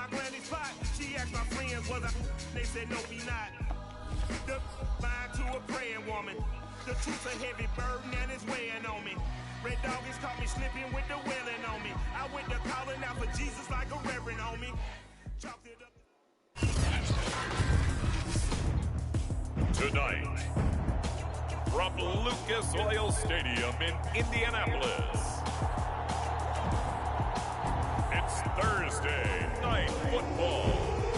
my granny spot. She asked my friends, was I? They said, no, we not. The mind to a praying woman. The truth's a heavy burden and it's weighing on me. Red doggies caught me slipping with the wailing on me. I went to calling out for Jesus like a reverend on me. Chopped it up. Tonight, from Lucas Oil Stadium in Indianapolis, it's Thursday Night Football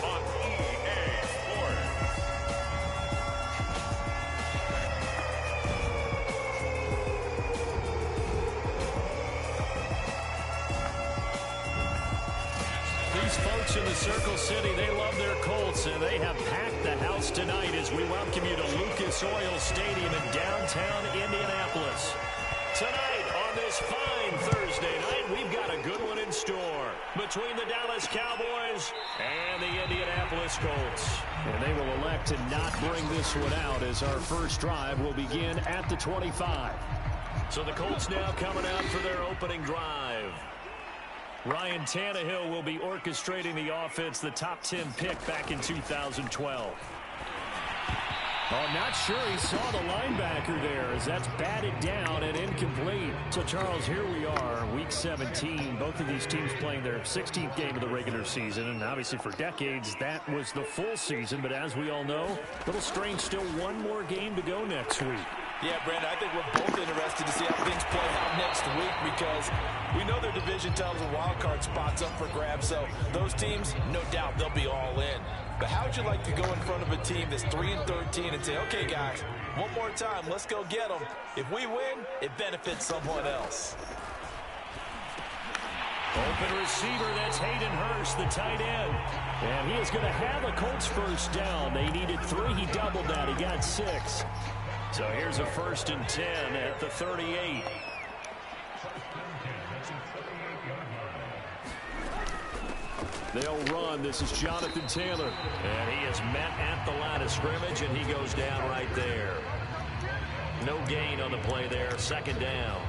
on EA Sports. These folks in the Circle City, they love their Colts, and they have packed the house tonight as we welcome you to Lucas Oil Stadium in downtown Indianapolis. Tonight, on this fine Thursday night, we've got a good one in store between the Dallas Cowboys and the Indianapolis Colts. And they will elect to not bring this one out as our first drive will begin at the 25. So the Colts now coming out for their opening drive. Ryan Tannehill will be orchestrating the offense, the top 10 pick back in 2012. Oh, not sure he saw the linebacker there as that's batted down and incomplete. So, Charles, here we are, Week 17. Both of these teams playing their 16th game of the regular season. And obviously for decades, that was the full season. But as we all know, a little strange, still one more game to go next week. Yeah, Brandon, I think we're both interested to see how things play out next week because we know their division tells a wild card spots up for grabs. So those teams, no doubt, they'll be all in. But how would you like to go in front of a team that's 3-13 and say, okay, guys, one more time, let's go get them. If we win, it benefits someone else. Open receiver, that's Hayden Hurst, the tight end. And he is going to have a Colts first down. They needed 3. He doubled that. He got 6. So here's a 1st and 10 at the 38. They'll run. This is Jonathan Taylor. And he is met at the line of scrimmage, and he goes down right there. No gain on the play there. 2nd down.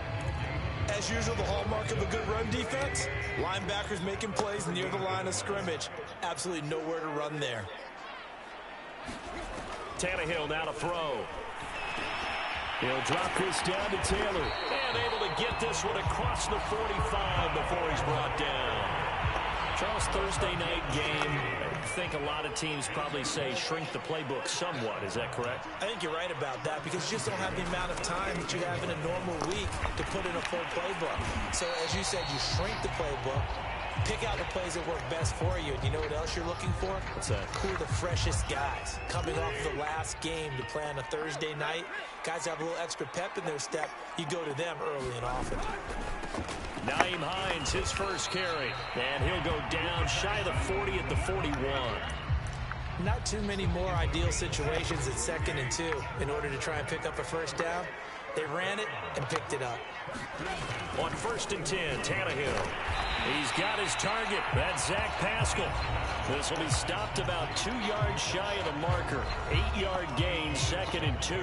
As usual, the hallmark of a good run defense, linebackers making plays near the line of scrimmage. Absolutely nowhere to run there. Tannehill now to throw. He'll drop this down to Taylor. And able to get this one across the 45 before he's brought down. Charles, Thursday night game, I think a lot of teams probably say shrink the playbook somewhat. Is that correct? I think you're right about that because you just don't have the amount of time that you have in a normal week to put in a full playbook. So, as you said, you shrink the playbook, pick out the plays that work best for you. And you know what else you're looking for? What's that? Who are the freshest guys? Coming off the last game to play on a Thursday night, guys have a little extra pep in their step. You go to them early and often. Naeem Hines, his first carry. And he'll go down shy of the 40 at the 41. Not too many more ideal situations at 2nd and 2 in order to try and pick up a first down. They ran it and picked it up. On 1st and 10, Tannehill. He's got his target. That's Zach Pascal. This will be stopped about 2 yards shy of the marker. 8-yard gain, 2nd and 2.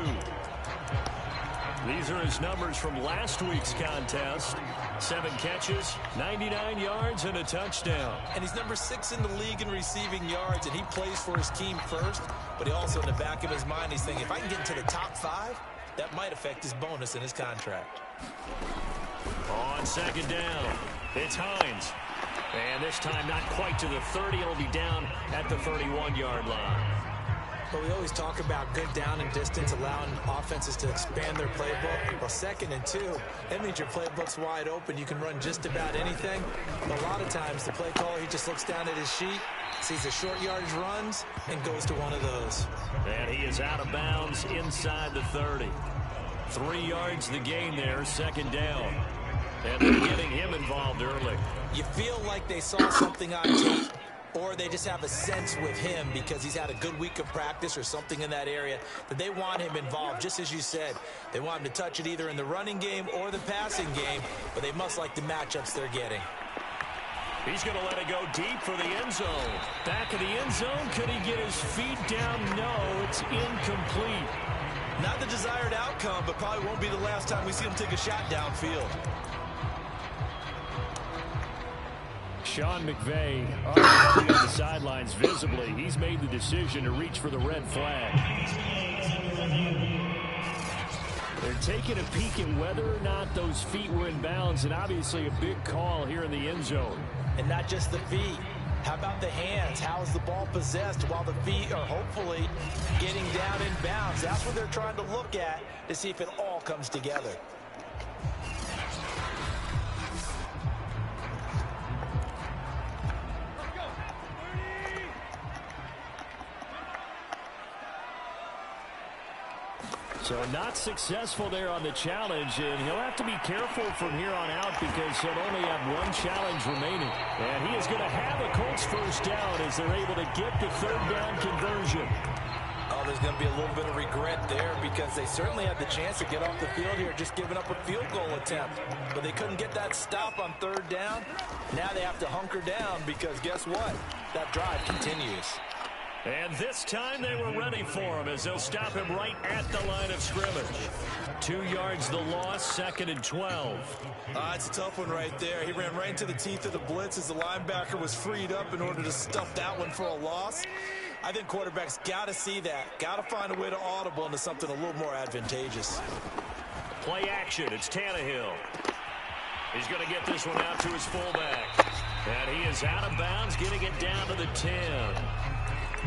These are his numbers from last week's contest. 7 catches, 99 yards, and a touchdown. And he's number 6 in the league in receiving yards, and he plays for his team first. But he also, in the back of his mind, he's thinking, if I can get into the top 5, that might affect his bonus in his contract. On 2nd down, it's Hines. And this time not quite to the 30. He'll be down at the 31-yard line. But we always talk about good down and distance, allowing offenses to expand their playbook. Well, 2nd and 2, that means your playbook's wide open. You can run just about anything. But a lot of times, the play caller, he just looks down at his sheet, sees the short yardage runs, and goes to one of those. And he is out of bounds inside the 30. 3 yards the gain there, 2nd down. And they're getting him involved early. You feel like they saw something on tape, or they just have a sense with him because he's had a good week of practice or something in that area that they want him involved. Just as you said, they want him to touch it either in the running game or the passing game, but they must like the matchups they're getting. He's going to let it go deep for the end zone. Back of the end zone, could he get his feet down? No, it's incomplete. Not the desired outcome, but probably won't be the last time we see him take a shot downfield. Sean McVay already on the sidelines visibly. He's made the decision to reach for the red flag. They're taking a peek at whether or not those feet were in bounds, and obviously a big call here in the end zone. And not just the feet. How about the hands? How is the ball possessed while the feet are hopefully getting down in bounds? That's what they're trying to look at to see if it all comes together. So not successful there on the challenge, and he'll have to be careful from here on out because he'll only have one challenge remaining. And he is going to have a Colts first down as they're able to get the third down conversion. Oh, there's going to be a little bit of regret there because they certainly had the chance to get off the field here, just giving up a field goal attempt. But they couldn't get that stop on third down. Now they have to hunker down because guess what? That drive continues. And this time they were ready for him as they'll stop him right at the line of scrimmage. 2 yards the loss, 2nd and 12. It's a tough one right there. He ran right into the teeth of the blitz as the linebacker was freed up in order to stuff that one for a loss. I think quarterbacks got to see that. Got to find a way to audible into something a little more advantageous. Play action. It's Tannehill. He's going to get this one out to his fullback. And he is out of bounds, getting it down to the 10.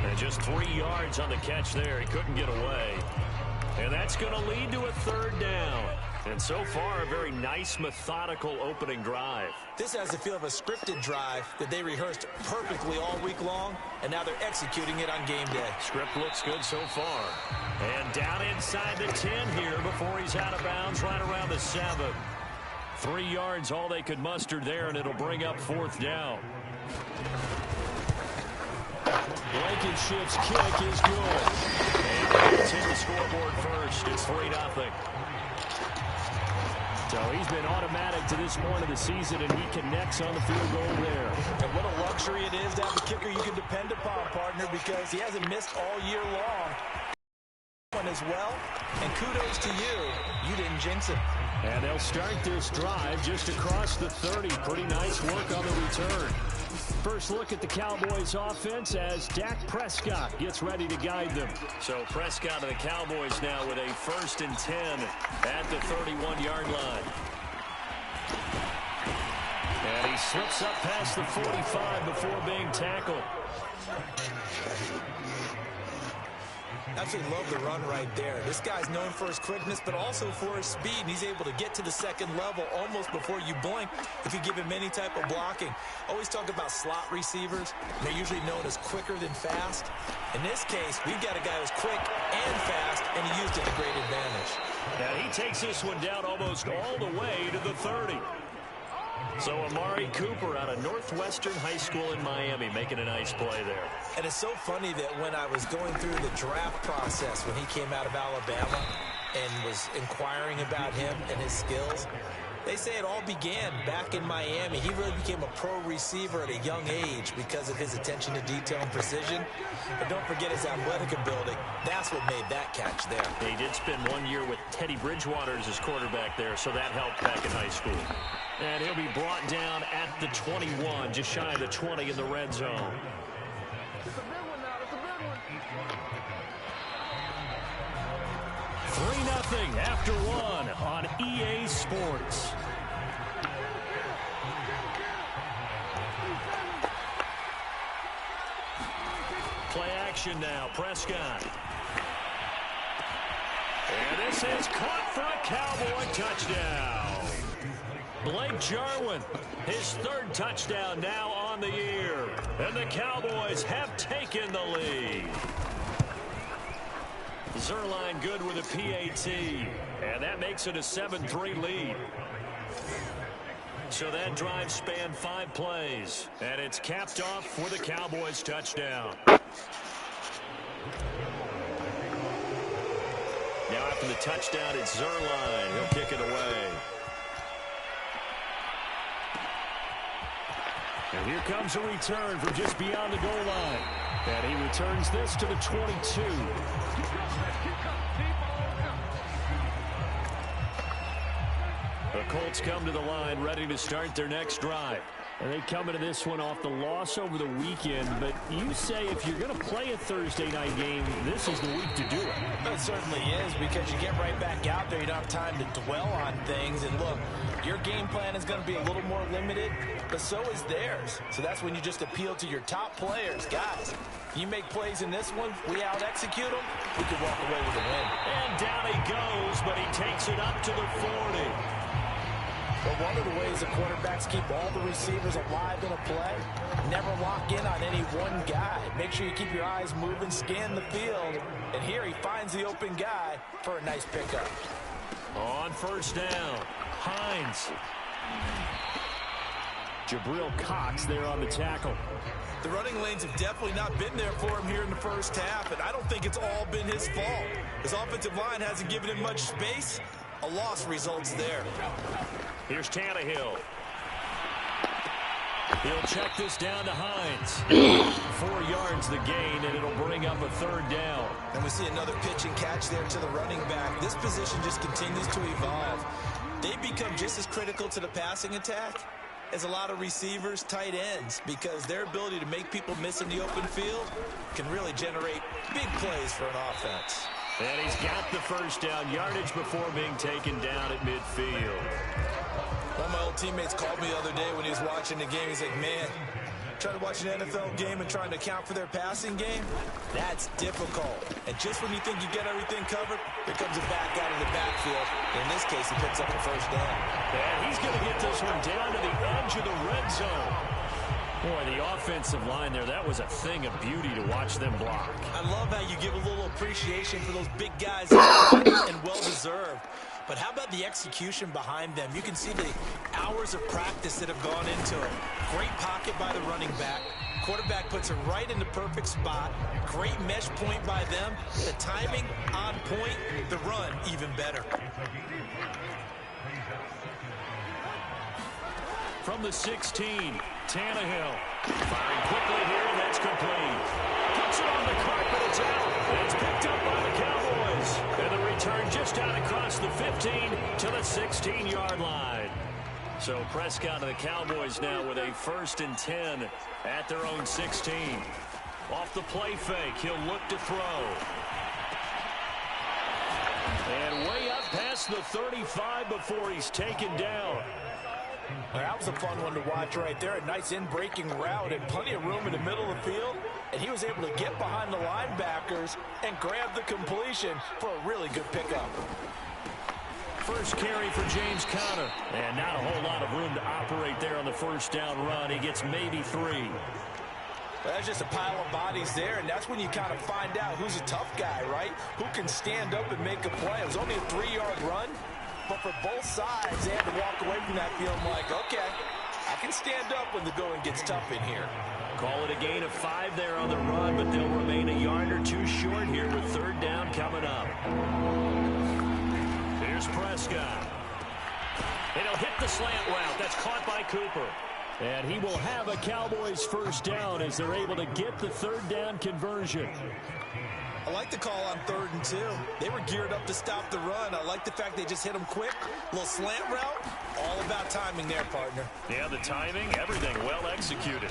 And just 3 yards on the catch there. He couldn't get away. And that's going to lead to a third down. And so far, a very nice, methodical opening drive. This has the feel of a scripted drive that they rehearsed perfectly all week long, and now they're executing it on game day. Script looks good so far. And down inside the 10 here before he's out of bounds right around the 7. 3 yards, all they could muster there, and it'll bring up 4th down. Blankenship's kick is good. And it's hit the scoreboard first. It's 3-0. So he's been automatic to this point of the season, and he connects on the field goal there. And what a luxury it is to have a kicker you can depend upon, partner, because he hasn't missed all year long. As well, and kudos to you. You didn't jinx it. And they'll start this drive just across the 30. Pretty nice work on the return. First look at the Cowboys offense as Dak Prescott gets ready to guide them. So Prescott and the Cowboys now with a 1st and 10 at the 31-yard line. And he slips up past the 45 before being tackled. Absolutely love the run right there. This guy's known for his quickness, but also for his speed. And he's able to get to the second level almost before you blink if you give him any type of blocking. Always talk about slot receivers. They're usually known as quicker than fast. In this case, we've got a guy who's quick and fast, and he used it to great advantage. Now he takes this one down almost all the way to the 30. So Amari Cooper out of Northwestern High School in Miami making a nice play there. And it's so funny that when I was going through the draft process when he came out of Alabama and was inquiring about him and his skills, they say it all began back in Miami. He really became a pro receiver at a young age because of his attention to detail and precision. But don't forget his athletic ability. That's what made that catch there. He did spend 1 year with Teddy Bridgewater as his quarterback there, so that helped back in high school. And he'll be brought down at the 21, just shy of the 20 in the red zone. It's a big one now. It's a big one. 3-0 after 1 on EA Sports. Play action now, Prescott. And this is caught for a Cowboy touchdown. Blake Jarwin, his 3rd touchdown now on the year. And the Cowboys have taken the lead. Zerline good with a PAT. And that makes it a 7-3 lead. So that drive spanned 5 plays. And it's capped off with a Cowboys touchdown. Now after the touchdown, it's Zerline. He'll kick it away. And here comes a return from just beyond the goal line. And he returns this to the 22. The Colts come to the line ready to start their next drive. And they come into this one off the loss over the weekend, but you say if you're going to play a Thursday night game, this is the week to do it. It certainly is, because you get right back out there. You don't have time to dwell on things. And look, your game plan is going to be a little more limited, but so is theirs. So that's when you just appeal to your top players. Guys, you make plays in this one, we out-execute them, we could walk away with a win. And down he goes, but he takes it up to the 40. But one of the ways the quarterbacks keep all the receivers alive in a play, never lock in on any one guy. Make sure you keep your eyes moving, scan the field. And here he finds the open guy for a nice pickup. On first down, Hines. Jabril Cox there on the tackle. The running lanes have definitely not been there for him here in the first half, and I don't think it's all been his fault. His offensive line hasn't given him much space. A loss results there. Here's Tannehill. He'll check this down to Hines. 4 yards the gain, and it'll bring up a third down. And we see another pitch and catch there to the running back. This position just continues to evolve. They become just as critical to the passing attack as a lot of receivers, tight ends, because their ability to make people miss in the open field can really generate big plays for an offense. And he's got the first down, yardage before being taken down at midfield. One of my old teammates called me the other day when he was watching the game. He's like, man, trying to watch an NFL game and trying to account for their passing game, that's difficult. And just when you think you get everything covered, here comes a back out of the backfield. In this case, he picks up a first down. And he's going to get this one down to the edge of the red zone. Boy, the offensive line there, that was a thing of beauty to watch them block. I love how you give a little appreciation for those big guys, and well-deserved. But how about the execution behind them? You can see the hours of practice that have gone into it. Great pocket by the running back. Quarterback puts it right in the perfect spot. Great mesh point by them. The timing on point. The run even better. From the 16, Tannehill. Firing quickly here, and that's complete. Puts it on the carpet, it's out. It's picked up by the Cowboys. And the return just out across the 15 to the 16-yard line. So Prescott and the Cowboys now with a 1st and 10 at their own 16. Off the play fake, he'll look to throw. And way up past the 35 before he's taken down. Well, that was a fun one to watch right there. A nice in-breaking route and plenty of room in the middle of the field. And he was able to get behind the linebackers and grab the completion for a really good pickup. First carry for James Conner. And not a whole lot of room to operate there on the first down run. He gets maybe 3. Well, that's just a pile of bodies there, and that's when you kind of find out who's a tough guy, right? Who can stand up and make a play. It was only a 3-yard run. But for both sides, they had to walk away from that feeling like, okay, I can stand up when the going gets tough in here. Call it a gain of 5 there on the run, but they'll remain a yard or 2 short here with third down coming up. Here's Prescott. And he'll hit the slant route. That's caught by Cooper. And he will have a Cowboys first down as they're able to get the third down conversion. I like the call on 3rd and 2. They were geared up to stop the run. I like the fact they just hit them quick. A little slant route. All about timing there, partner. Yeah, the timing, everything well executed.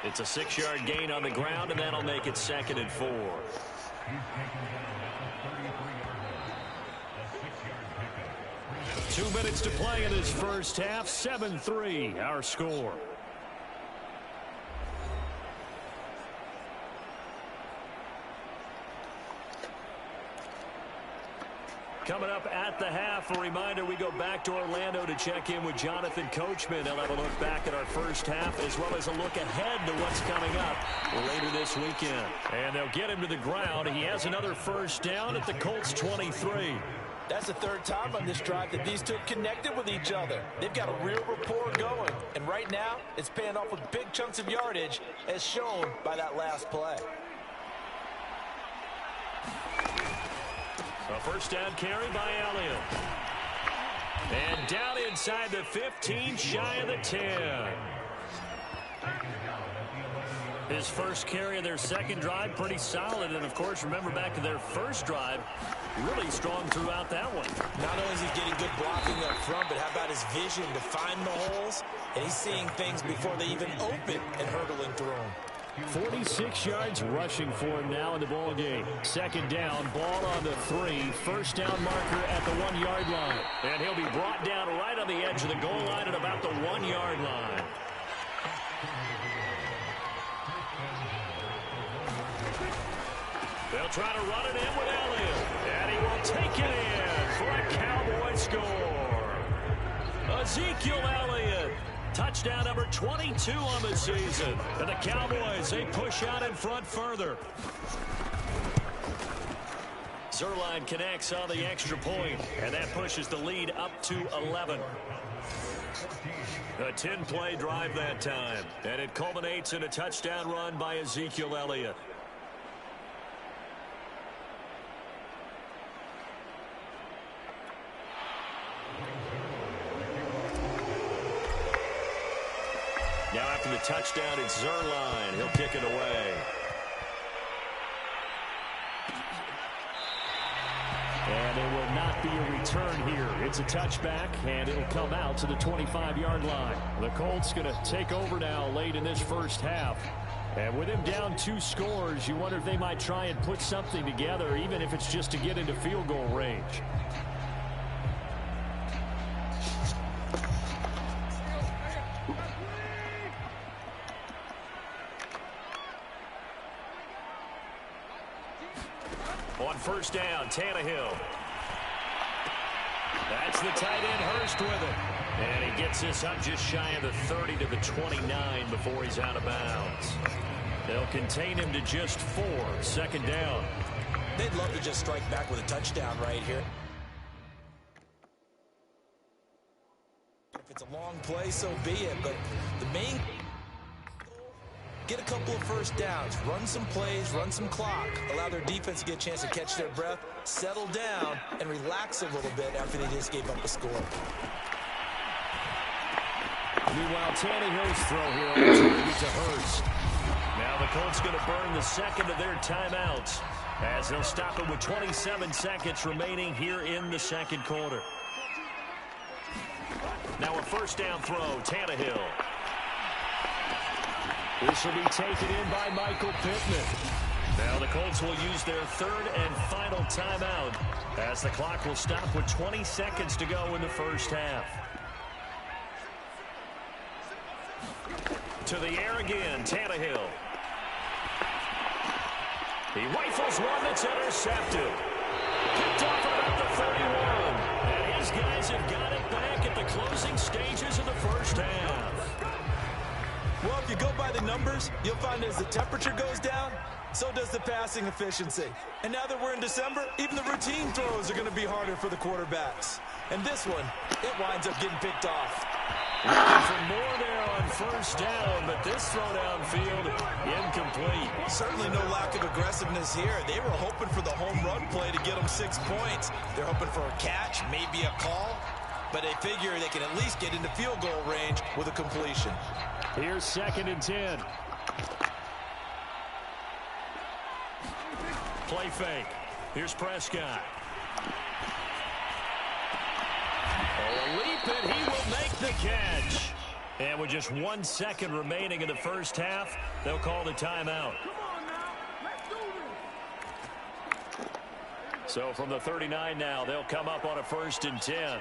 It's a 6-yard gain on the ground, and that'll make it 2nd and 4. Two minutes to play in this first half. 7-3, our score. Coming up at the half, a reminder, we go back to Orlando to check in with Jonathan Coachman. They'll have a look back at our first half as well as a look ahead to what's coming up later this weekend. And they'll get him to the ground. He has another first down at the Colts 23. That's the 3rd time on this drive that these two connected with each other. They've got a real rapport going. And right now, it's paying off with big chunks of yardage as shown by that last play. A first down carry by Elliott. And down inside the 15, shy of the 10. His first carry of their second drive, pretty solid. And, of course, remember back to their first drive, really strong throughout that one. Not only is he getting good blocking up front, but how about his vision to find the holes? And he's seeing things before they even open and hurdling through them. 46 yards rushing for him now in the ball game. Second down, ball on the 3. First down marker at the 1-yard line. And he'll be brought down right on the edge of the goal line at about the 1-yard line. They'll try to run it in with Elliott. And he will take it in for a Cowboy score. Ezekiel Elliott. Touchdown number 22 on the season. And the Cowboys, they push out in front further. Zerline connects on the extra point, and that pushes the lead up to 11. A 10-play drive that time, and it culminates in a touchdown run by Ezekiel Elliott. Now after the touchdown, it's Zerline. He'll kick it away. And there will not be a return here. It's a touchback, and it'll come out to the 25-yard line. The Colts going to take over now late in this first half. And with him down 2 scores, you wonder if they might try and put something together, even if it's just to get into field goal range. On first down, Tannehill. That's the tight end, Hurst, with it. And he gets this up just shy of the 30 to the 29 before he's out of bounds. They'll contain him to just 4. Second down. They'd love to just strike back with a touchdown right here. If it's a long play, so be it. But the main... get a couple of first downs, run some plays, run some clock, allow their defense to get a chance to catch their breath, settle down, and relax a little bit after they just gave up a score. Meanwhile, Tannehill's throw here on the target to Hurst. Now the Colts going to burn the second of their timeouts as they'll stop it with 27 seconds remaining here in the second quarter. Now a first down throw, Tannehill. This will be taken in by Michael Pittman. Now the Colts will use their third and final timeout as the clock will stop with 20 seconds to go in the first half. To the air again, Tannehill. He rifles one that's intercepted. Picked off at about the 31. And his guys have got it back at the closing stages of the first half. Well, if you go by the numbers, you'll find as the temperature goes down, so does the passing efficiency. And now that we're in December, even the routine throws are going to be harder for the quarterbacks. And this one, it winds up getting picked off. Looking for more there on first down, but this throw downfield incomplete. Certainly no lack of aggressiveness here. They were hoping for the home run play to get them 6 points. They're hoping for a catch, maybe a call, but they figure they can at least get into field goal range with a completion. Here's 2nd and 10. Play fake. Here's Prescott. A leap, and he will make the catch. And with just 1 second remaining in the first half, they'll call the timeout. So from the 39 now, they'll come up on a 1st and 10.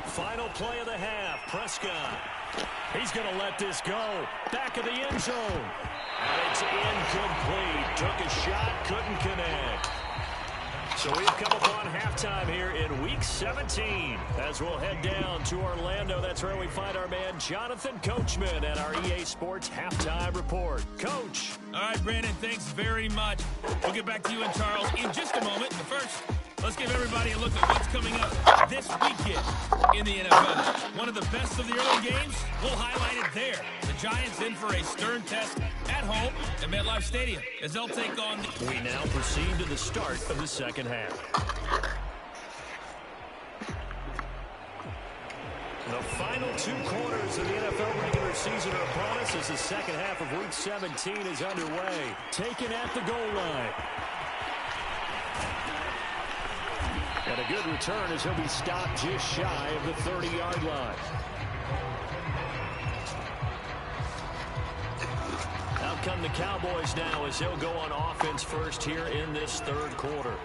Final play of the half, Prescott. He's going to let this go. Back of the end zone. And it's incomplete. Took a shot, couldn't connect. So we've come upon halftime here in Week 17 as we'll head down to Orlando. That's where we find our man Jonathan Coachman at our EA Sports Halftime Report. Coach. All right, Brandon, thanks very much. We'll get back to you and Charles in just a moment. But first, let's give everybody a look at what's coming up this weekend in the NFL. One of the best of the early games, we'll highlight it there. The Giants in for a stern test at home at MetLife Stadium as they'll take on... We now proceed to the start of the second half. final 2 quarters of the NFL regular season are upon us as the second half of Week 17 is underway. Taken at the goal line. And a good return as he'll be stopped just shy of the 30-yard line. Out come the Cowboys now as they'll go on offense first here in this third quarter.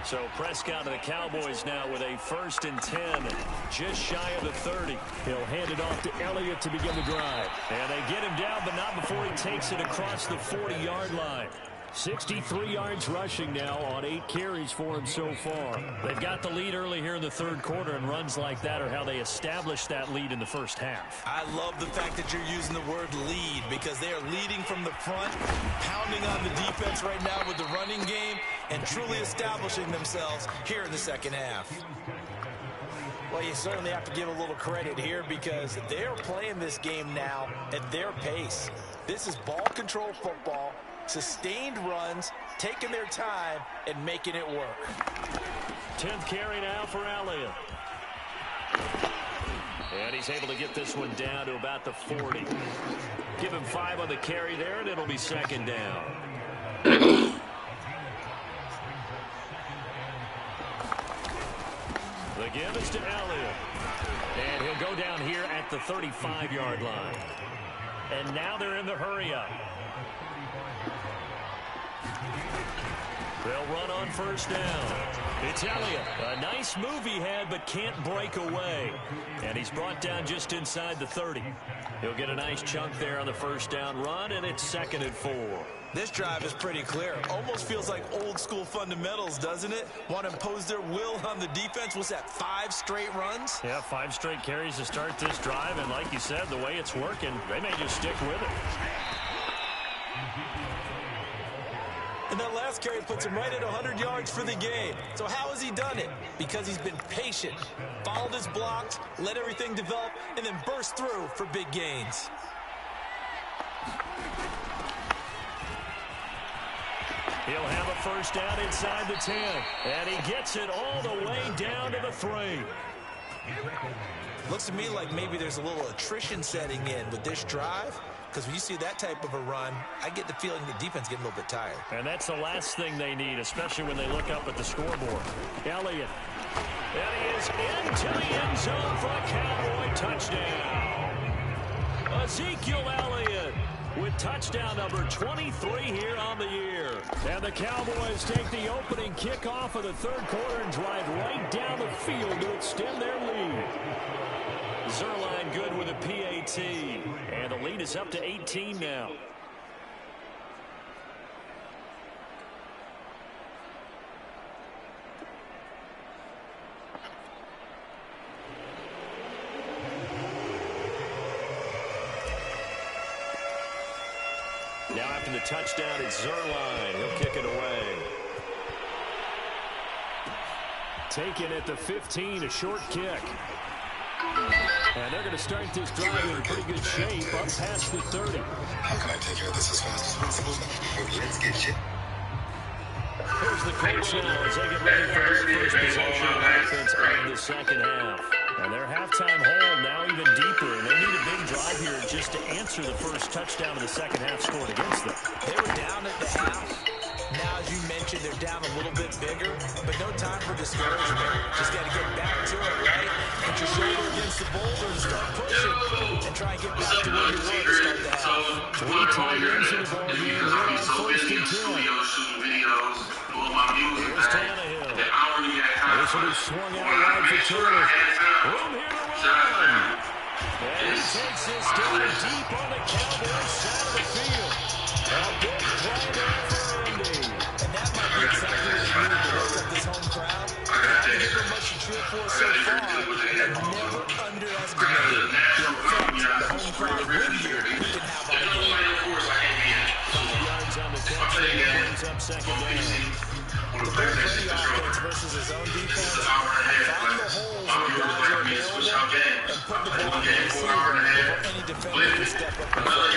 So Prescott and the Cowboys now with a 1st and 10, just shy of the 30. He'll hand it off to Elliott to begin the drive. And they get him down, but not before he takes it across the 40-yard line. 63 yards rushing now on 8 carries for him so far. They've got the lead early here in the third quarter, and runs like that are how they establish that lead in the first half. I love the fact that you're using the word lead because they are leading from the front, pounding on the defense right now with the running game, and truly establishing themselves here in the second half. Well, you certainly have to give a little credit here because they're playing this game now at their pace. This is ball control football. Sustained runs, taking their time, and making it work. 10th carry now for Elliott. And he's able to get this one down to about the 40. Give him 5 on the carry there, and it'll be second down. The give is to Elliott. And he'll go down here at the 35-yard line. And now they're in the hurry-up. They'll run on first down. It's Elliott. A nice move he had, but can't break away. And he's brought down just inside the 30. He'll get a nice chunk there on the first down run, and it's 2nd and 4. This drive is pretty clear. Almost feels like old school fundamentals, doesn't it? Want to impose their will on the defense. Was that 5 straight runs? Yeah, 5 straight carries to start this drive. And like you said, the way it's working, they may just stick with it. And that last carry puts him right at 100 yards for the game. So how has he done it? Because he's been patient, followed his blocks, let everything develop, and then burst through for big gains. He'll have a first down inside the 10. And he gets it all the way down to the 3. Looks to me like maybe there's a little attrition setting in with this drive. Because when you see that type of a run, I get the feeling the defense getting a little bit tired. And that's the last thing they need, especially when they look up at the scoreboard. Elliott. And he is into the end zone for a Cowboy touchdown. Ezekiel Elliott with touchdown number 23 here on the year. And the Cowboys take the opening kickoff of the third quarter and drive right down the field to extend their lead. Zerline good with a PAT. And the lead is up to 18 now. Now after the touchdown, it's Zerline. He'll kick it away. Taken at the 15, a short kick. And they're going to start this drive in pretty good shape, up past the 30. How can I take care of this as fast as possible? Let's get you. Here's the Colts now as they get ready for their first possession of offense in the second half. And their halftime hold now even deeper, and they need a big drive here just to answer the first touchdown of the second half scored against them. They were down at the half. Now, as you mentioned, they're down a little bit bigger, but no time for discouragement. Just got to get back to it, right? Put your shoulder against the boulder and start pushing and try and get back to where you were to start the half. 3 tight ends in the ball game. We're on first and 10. Here's Tannehill. This will be swung out wide for Turner. Room here to run. And he takes this down deep on the Cowboys side of the field. A big play there for Indy. And that might be exactly what they needed to work up this home crowd. They haven't given much to cheer for so far, and never underestimate the effect the home crowd with you can have on a game. 5 yards on the catch, and it brings up second down. The very pretty offense versus his own defense. Find the holes where guys are available and put the ball in the receiver before any defender can step up and play.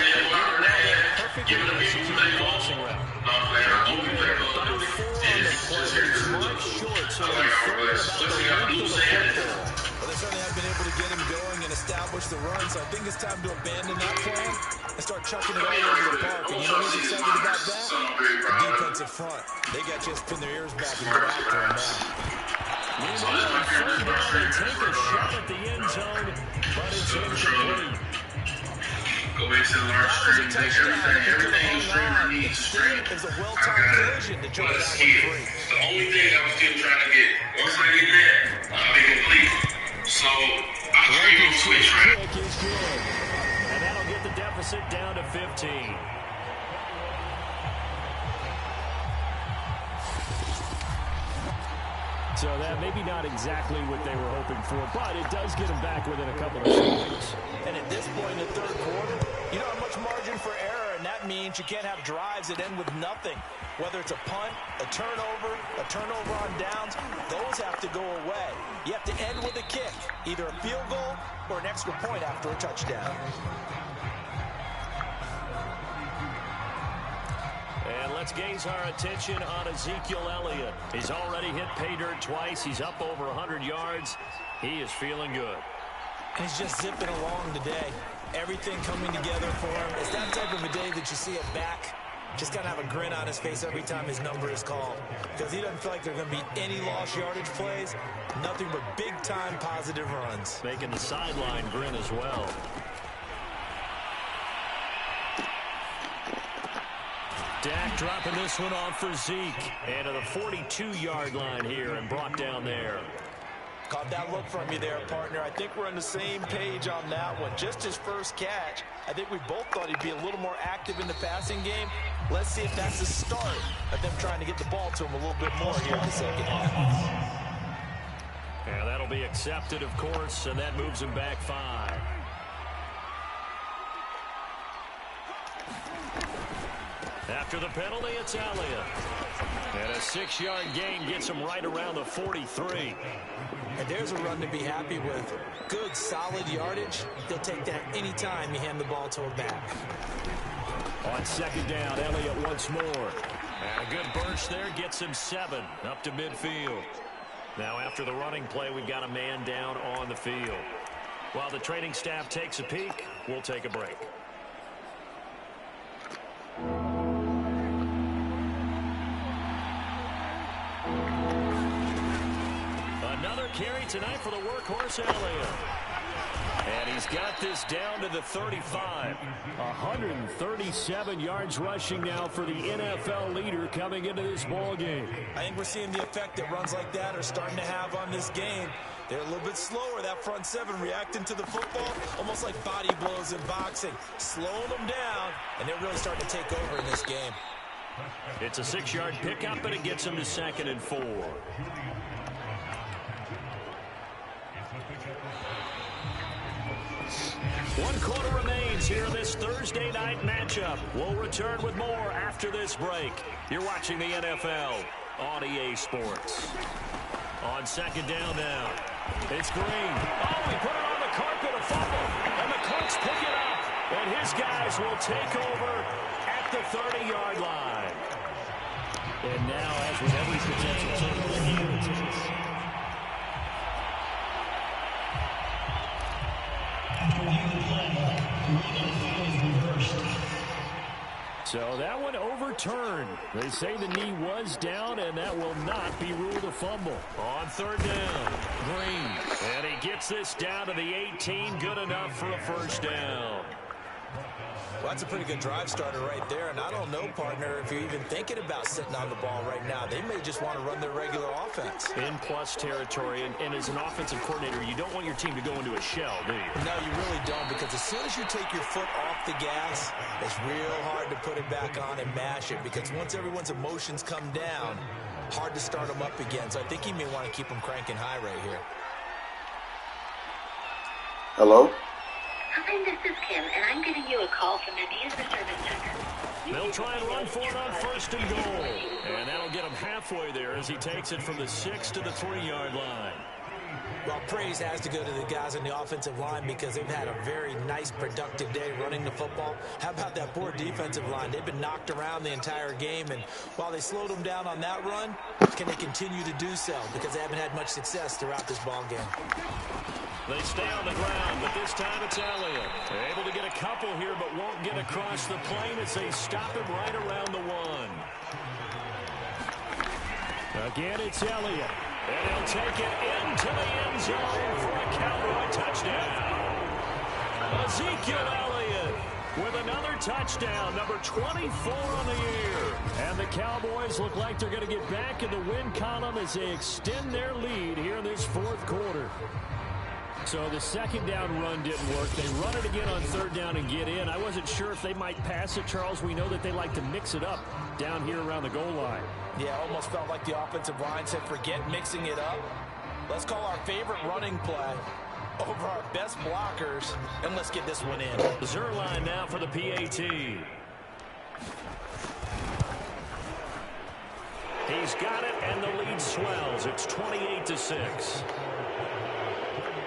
Perfectly executed crossing route. About 4 on the play, but he's marked short, so he's further about the length of the football. Well, they certainly have been able to get him going and establish the run, so I think it's time to abandon that plan and start chucking it all over the park. And you know who's excited about that? The defensive front. They got to just pin their ears back and get after him now. Meanwhile, on third down, they take a shot at the end zone, but it's incomplete. Go back to the large screen, take everything you stream or need to stream. It was a well-timed collision to try that one free. It's the only thing I was still trying to get. Once I get there, I'll be complete. So, I stream on Switch, right? Kick is good. And that'll get the deficit down to 15. So that maybe not exactly what they were hoping for, but it does get them back within a couple of seconds. And at this point in the third quarter, you don't have much margin for error, and that means you can't have drives that end with nothing. Whether it's a punt, a turnover on downs, those have to go away. You have to end with a kick, either a field goal or an extra point after a touchdown. And let's gaze our attention on Ezekiel Elliott. He's already hit pay dirt twice. He's up over 100 yards. He is feeling good. He's just zipping along today. Everything coming together for him. It's that type of a day that you see it back. Just got to have a grin on his face every time his number is called. Because he doesn't feel like there are going to be any lost yardage plays. Nothing but big-time positive runs. Making the sideline grin as well. Dak dropping this one off for Zeke. And to the 42-yard line here and brought down there. Caught that look from you there, partner. I think we're on the same page on that one. Just his first catch. I think we both thought he'd be a little more active in the passing game. Let's see if that's the start of them trying to get the ball to him a little bit more here in the second half. Yeah, that'll be accepted, of course, and that moves him back 5. After the penalty, it's Elliott. And a 6-yard gain gets him right around the 43. And there's a run to be happy with. Good, solid yardage. They'll take that anytime you hand the ball to a back. On second down, Elliott once more. And a good burst there gets him 7 up to midfield. Now after the running play, we've got a man down on the field. While the training staff takes a peek, we'll take a break. Another carry tonight for the workhorse Elliott. And he's got this down to the 35. 137 yards rushing now for the NFL leader coming into this ball game. I think we're seeing the effect that runs like that are starting to have on this game. They're a little bit slower, that front 7, reacting to the football, almost like body blows in boxing, slowing them down, and they're really starting to take over in this game. It's a 6-yard pickup, and it gets them to 2nd and 4. 1 quarter remains here in this Thursday night matchup. We'll return with more after this break. You're watching the NFL on EA Sports. On second down now, it's Green. Oh, he put it on the carpet, a fumble, and the Colts pick it up. And his guys will take over at the 30-yard line. And now, as with every potential turnover, so that one overturned. They say the knee was down, and that will not be ruled a fumble. On third down, Green. And he gets this down to the 18. Good enough for a first down. Well, that's a pretty good drive starter right there, and I don't know, partner, if you're even thinking about sitting on the ball right now. They may just want to run their regular offense. In plus territory, and as an offensive coordinator, you don't want your team to go into a shell, do you? No, you really don't, because as soon as you take your foot off the gas, it's real hard to put it back on and mash it, because once everyone's emotions come down, hard to start them up again. So I think you may want to keep them cranking high right here. Hello? Hi, this is Kim, and I'm giving you a call from the user service center. They'll try and run for it on first and goal. And that'll get him halfway there as he takes it from the 6 to the 3-yard line. Well, praise has to go to the guys on the offensive line because they've had a very nice, productive day running the football. How about that poor defensive line? They've been knocked around the entire game, and while they slowed them down on that run, can they continue to do so? Because they haven't had much success throughout this ball game. They stay on the ground, but this time it's Elliott. They're able to get a couple here, but won't get across the plane as they stop him right around the 1. Again, it's Elliott. And he'll take it into the end zone for a Cowboy touchdown. Ezekiel Elliott with another touchdown, number 24 on the year. And the Cowboys look like they're going to get back in the win column as they extend their lead here in this fourth quarter. So the second down run didn't work. They run it again on third down and get in. I wasn't sure if they might pass it, Charles. We know that they like to mix it up down here around the goal line. Yeah, almost felt like the offensive line said, forget mixing it up. Let's call our favorite running play over our best blockers, and let's get this one in. Zerline now for the PAT. He's got it, and the lead swells. It's 28-6.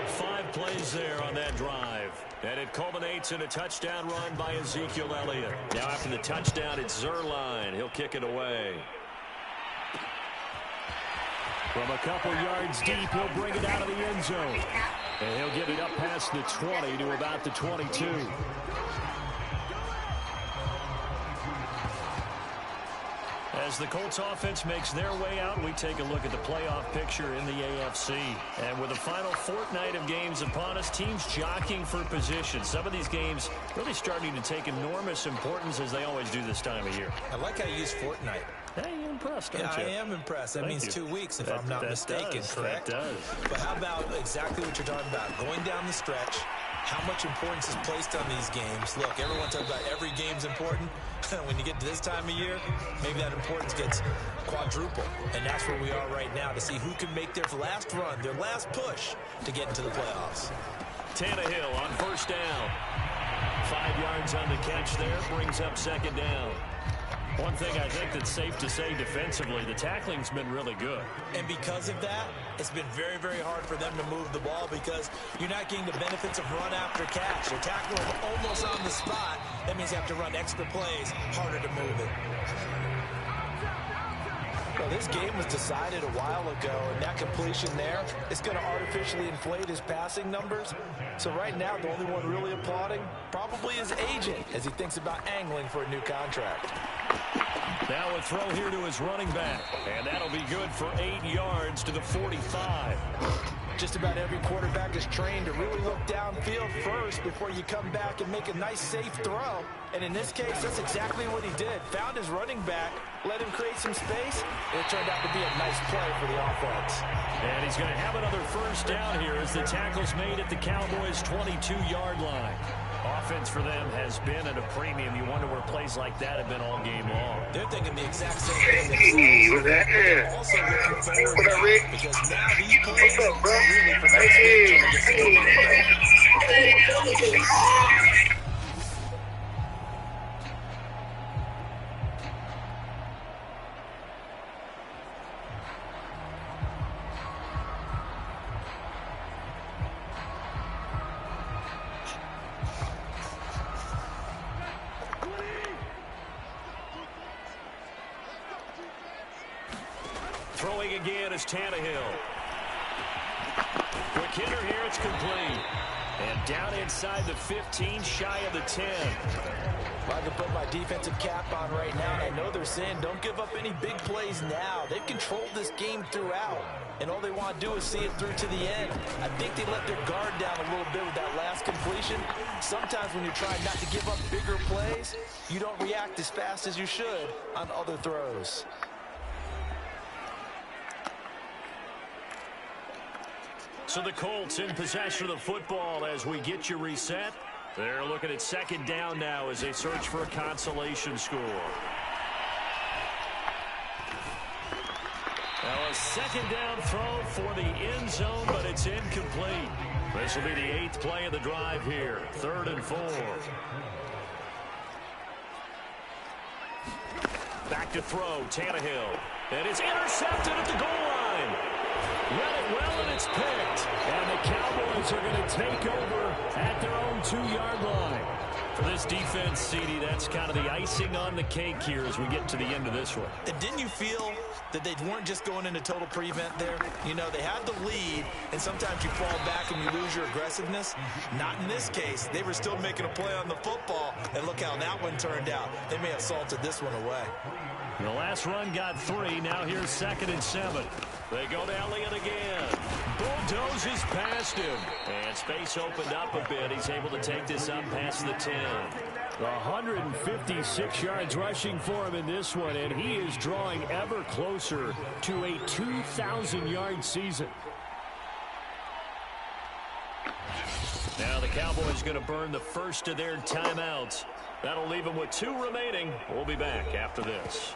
5 plays there on that drive. And it culminates in a touchdown run by Ezekiel Elliott. Now after the touchdown, it's Zerline. He'll kick it away. From a couple yards deep, he'll bring it out of the end zone. And he'll get it up past the 20 to about the 22. As the Colts offense makes their way out, we take a look at the playoff picture in the AFC. And with the final fortnight of games upon us, teams jockeying for position. Some of these games really starting to take enormous importance as they always do this time of year. I like how you use fortnight. Hey, you're impressed, aren't you? I am impressed. That means 2 weeks, if I'm not mistaken, correct? That does. But how about exactly what you're talking about? Going down the stretch, how much importance is placed on these games. Look, everyone talks about every game's important. When you get to this time of year, maybe that importance gets quadruple. And that's where we are right now to see who can make their last run, their last push to get into the playoffs. Tannehill on first down. 5 yards on the catch there, brings up second down. One thing I think that's safe to say defensively, the tackling's been really good. And because of that, it's been very, very hard for them to move the ball because you're not getting the benefits of run after catch. They're tackling almost on the spot. That means you have to run extra plays, harder to move it. Well, this game was decided a while ago, and that completion there is going to artificially inflate his passing numbers. So right now, the only one really applauding probably his agent as he thinks about angling for a new contract. Now a throw here to his running back, and that'll be good for 8 yards to the 45. Just about every quarterback is trained to really look downfield first before you come back and make a nice, safe throw. And in this case, that's exactly what he did. Found his running back, let him create some space, and it turned out to be a nice play for the offense. And he's going to have another first down here as the tackle's made at the Cowboys' 22-yard line. Offense for them has been at a premium. You wonder where plays like that have been all game long. They're thinking the exact same thing. What's that? Also looking forward What up, Rick? because now these plays What's up, bro? are really for next week. Throwing again is Tannehill. Quick hitter here, it's complete. And down inside the 15, shy of the 10. I can put my defensive cap on right now, and I know they're saying don't give up any big plays now. They've controlled this game throughout, and all they want to do is see it through to the end. I think they let their guard down a little bit with that last completion. Sometimes when you're trying not to give up bigger plays, you don't react as fast as you should on other throws. So the Colts in possession of the football as we get you reset. They're looking at second down now as they search for a consolation score. Now a second down throw for the end zone, but it's incomplete. This will be the 8th play of the drive here. 3rd and 4. Back to throw, Tannehill. And it's intercepted at the goal line. Read it well, and it's picked. And the Cowboys are going to take over at their own 2-yard line. For this defense, CD, that's kind of the icing on the cake here as we get to the end of this one. And didn't you feel that they weren't just going into total prevent there? You know, they had the lead, and sometimes you fall back and you lose your aggressiveness. Not in this case. They were still making a play on the football, and look how that one turned out. They may have salted this one away. The last run got 3. Now here's 2nd and 7. They go to Elliott again. Bulldozes past him. And space opened up a bit. He's able to take this up past the 10. 156 yards rushing for him in this one, and he is drawing ever closer to a 2,000-yard season. Now the Cowboys going to burn the first of their timeouts. That'll leave them with 2 remaining. We'll be back after this.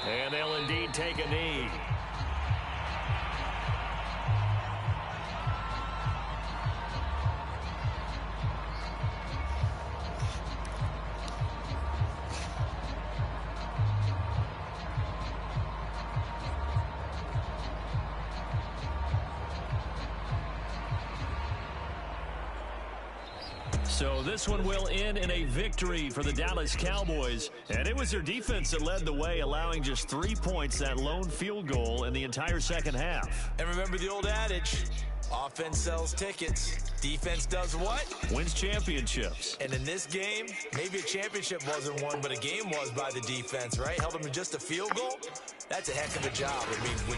And they'll indeed take a knee. So this one will end in a victory for the Dallas Cowboys. And it was their defense that led the way, allowing just 3 points, that lone field goal in the entire second half. And remember the old adage, offense sells tickets. Defense does what? Wins championships. And in this game, maybe a championship wasn't won, but a game was by the defense, right? Held them to just a field goal. That's a heck of a job. I mean, when